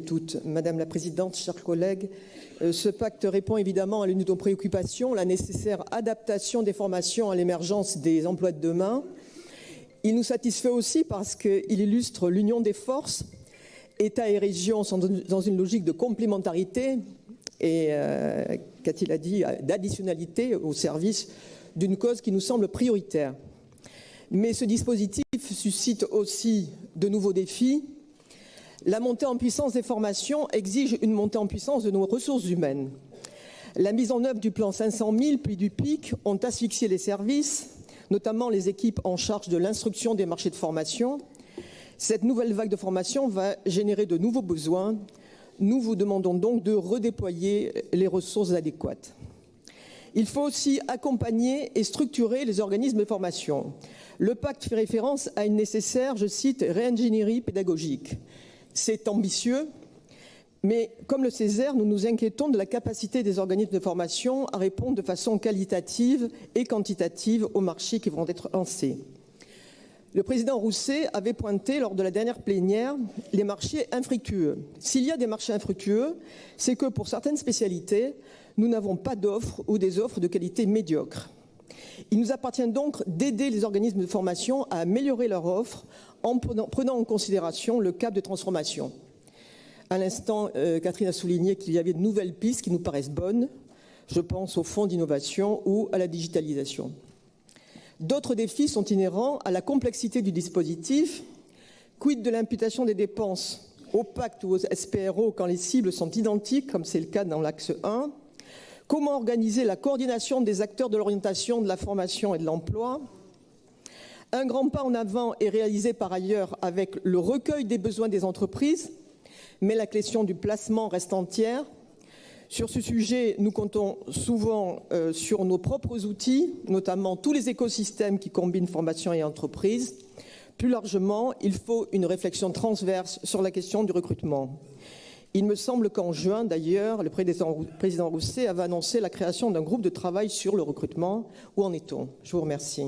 Toutes. Madame la Présidente, chers collègues, ce pacte répond évidemment à l'une de nos préoccupations, la nécessaire adaptation des formations à l'émergence des emplois de demain. Il nous satisfait aussi parce qu'il illustre l'union des forces. État et région sont dans une logique de complémentarité et, qu'a-t-il dit, d'additionnalité au service d'une cause qui nous semble prioritaire. Mais ce dispositif suscite aussi de nouveaux défis. La montée en puissance des formations exige une montée en puissance de nos ressources humaines. La mise en œuvre du plan 500 000 puis du PIC ont asphyxié les services, notamment les équipes en charge de l'instruction des marchés de formation. Cette nouvelle vague de formation va générer de nouveaux besoins. Nous vous demandons donc de redéployer les ressources adéquates. Il faut aussi accompagner et structurer les organismes de formation. Le pacte fait référence à une nécessaire, je cite, réingénierie pédagogique. C'est ambitieux, mais comme le Césaire, nous nous inquiétons de la capacité des organismes de formation à répondre de façon qualitative et quantitative aux marchés qui vont être lancés. Le président Rousset avait pointé lors de la dernière plénière les marchés infructueux. S'il y a des marchés infructueux, c'est que pour certaines spécialités, nous n'avons pas d'offres ou des offres de qualité médiocre. Il nous appartient donc d'aider les organismes de formation à améliorer leur offre en prenant en considération le cap de transformation. À l'instant, Catherine a souligné qu'il y avait de nouvelles pistes qui nous paraissent bonnes. Je pense au fonds d'innovation ou à la digitalisation. D'autres défis sont inhérents à la complexité du dispositif. Quid de l'imputation des dépenses au pacte ou aux SPRO quand les cibles sont identiques, comme c'est le cas dans l'axe 1 ? Comment organiser la coordination des acteurs de l'orientation, de la formation et de l'emploi ? Un grand pas en avant est réalisé par ailleurs avec le recueil des besoins des entreprises, mais la question du placement reste entière. Sur ce sujet, nous comptons souvent sur nos propres outils, notamment tous les écosystèmes qui combinent formation et entreprise. Plus largement, il faut une réflexion transverse sur la question du recrutement. Il me semble qu'en juin, d'ailleurs, le président Rousset avait annoncé la création d'un groupe de travail sur le recrutement. Où en est-on ? Je vous remercie.